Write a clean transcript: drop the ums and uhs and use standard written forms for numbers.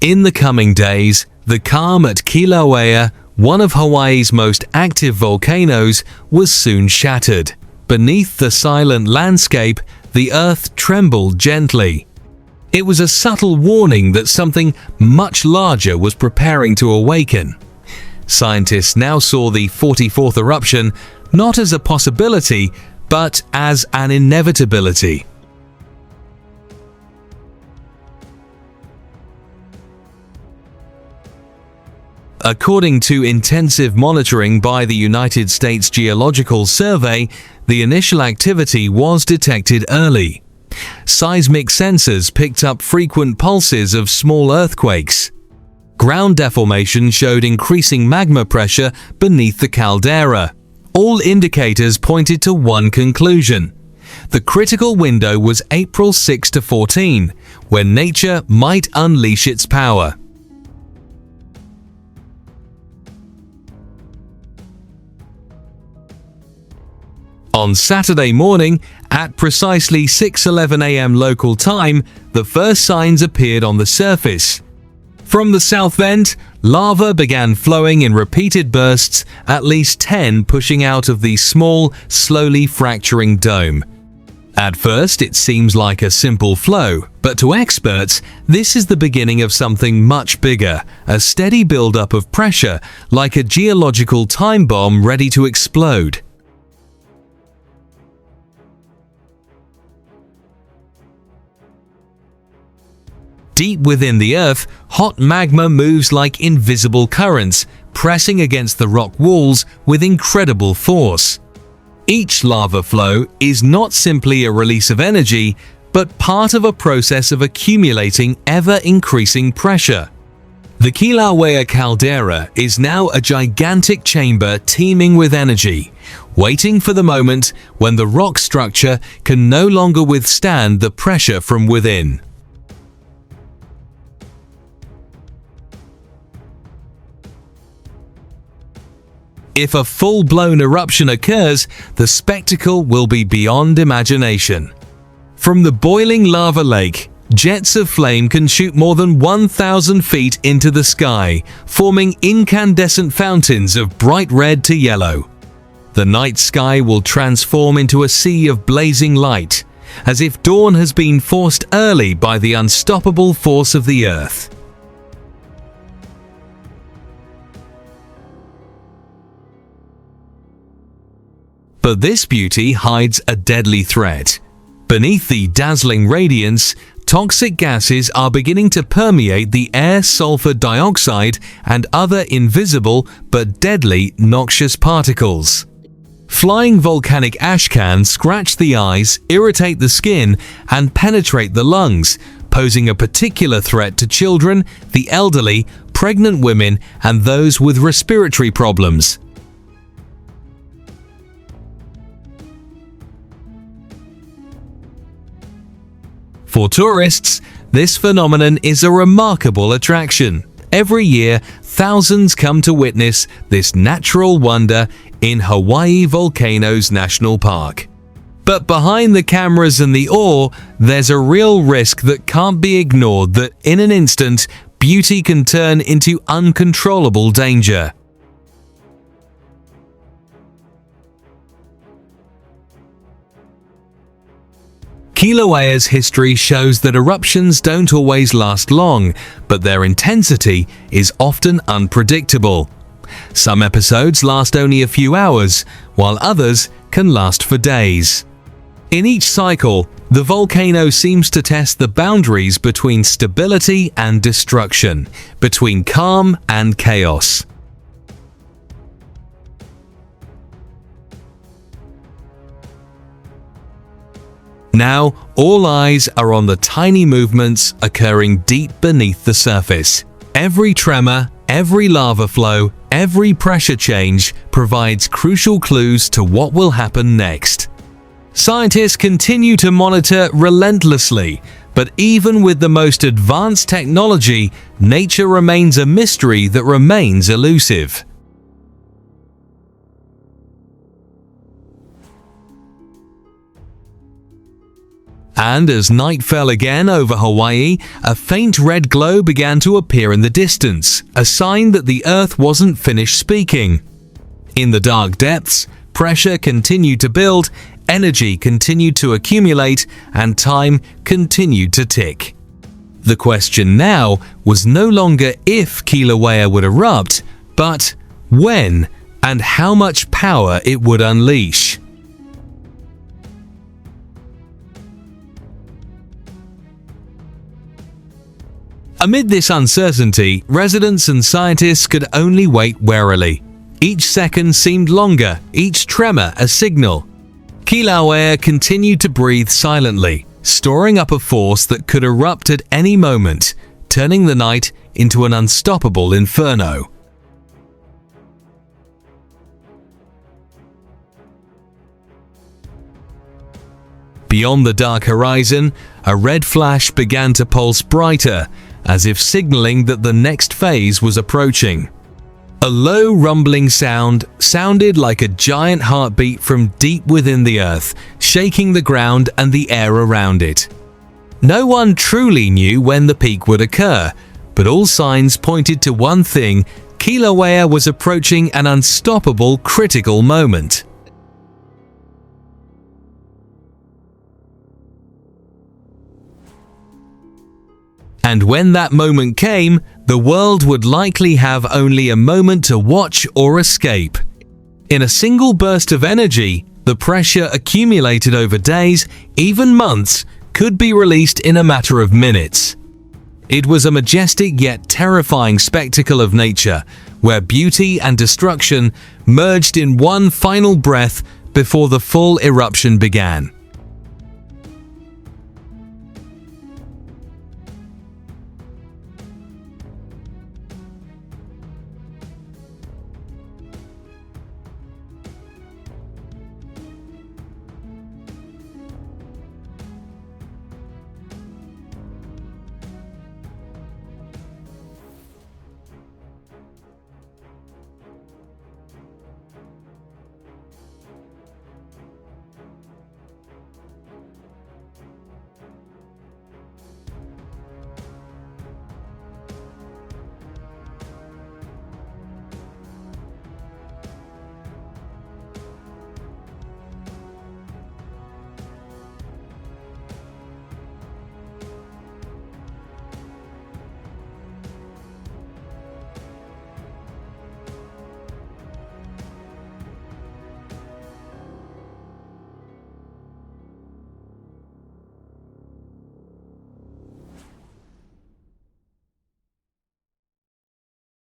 In the coming days, the calm at Kilauea, one of Hawaii's most active volcanoes, was soon shattered. Beneath the silent landscape, the earth trembled gently. It was a subtle warning that something much larger was preparing to awaken. Scientists now saw the 44th eruption not as a possibility, but as an inevitability. According to intensive monitoring by the United States Geological Survey, the initial activity was detected early. Seismic sensors picked up frequent pulses of small earthquakes. Ground deformation showed increasing magma pressure beneath the caldera. All indicators pointed to one conclusion. The critical window was April 6 to 14, when nature might unleash its power. On Saturday morning, at precisely 6:11 a.m. local time, the first signs appeared on the surface. From the south vent, lava began flowing in repeated bursts, at least 10 pushing out of the small, slowly fracturing dome. At first, it seems like a simple flow, but to experts, this is the beginning of something much bigger, a steady buildup of pressure, like a geological time bomb ready to explode. Deep within the earth, hot magma moves like invisible currents, pressing against the rock walls with incredible force. Each lava flow is not simply a release of energy, but part of a process of accumulating ever-increasing pressure. The Kilauea caldera is now a gigantic chamber teeming with energy, waiting for the moment when the rock structure can no longer withstand the pressure from within. If a full-blown eruption occurs, the spectacle will be beyond imagination. From the boiling lava lake, jets of flame can shoot more than 1,000 feet into the sky, forming incandescent fountains of bright red to yellow. The night sky will transform into a sea of blazing light, as if dawn has been forced early by the unstoppable force of the earth. But this beauty hides a deadly threat. Beneath the dazzling radiance, toxic gases are beginning to permeate the air, sulfur dioxide, and other invisible but deadly noxious particles. Flying volcanic ash can scratch the eyes, irritate the skin, and penetrate the lungs, posing a particular threat to children, the elderly, pregnant women, and those with respiratory problems. For tourists, this phenomenon is a remarkable attraction. Every year, thousands come to witness this natural wonder in Hawaii Volcanoes National Park. But behind the cameras and the awe, there's a real risk that can't be ignored, that in an instant, beauty can turn into uncontrollable danger. Kilauea's history shows that eruptions don't always last long, but their intensity is often unpredictable. Some episodes last only a few hours, while others can last for days. In each cycle, the volcano seems to test the boundaries between stability and destruction, between calm and chaos. Now, all eyes are on the tiny movements occurring deep beneath the surface. Every tremor, every lava flow, every pressure change provides crucial clues to what will happen next. Scientists continue to monitor relentlessly, but even with the most advanced technology, nature remains a mystery that remains elusive. And as night fell again over Hawaii, a faint red glow began to appear in the distance, a sign that the Earth wasn't finished speaking. In the dark depths, pressure continued to build, energy continued to accumulate, and time continued to tick. The question now was no longer if Kilauea would erupt, but when and how much power it would unleash. Amid this uncertainty, residents and scientists could only wait warily. Each second seemed longer, each tremor a signal. Kilauea continued to breathe silently, storing up a force that could erupt at any moment, turning the night into an unstoppable inferno. Beyond the dark horizon, a red flash began to pulse brighter, as if signaling that the next phase was approaching. A low rumbling sound sounded like a giant heartbeat from deep within the earth, shaking the ground and the air around it. No one truly knew when the peak would occur, but all signs pointed to one thing: Kilauea was approaching an unstoppable critical moment. And when that moment came, the world would likely have only a moment to watch or escape. In a single burst of energy, the pressure accumulated over days, even months, could be released in a matter of minutes. It was a majestic yet terrifying spectacle of nature, where beauty and destruction merged in one final breath before the full eruption began.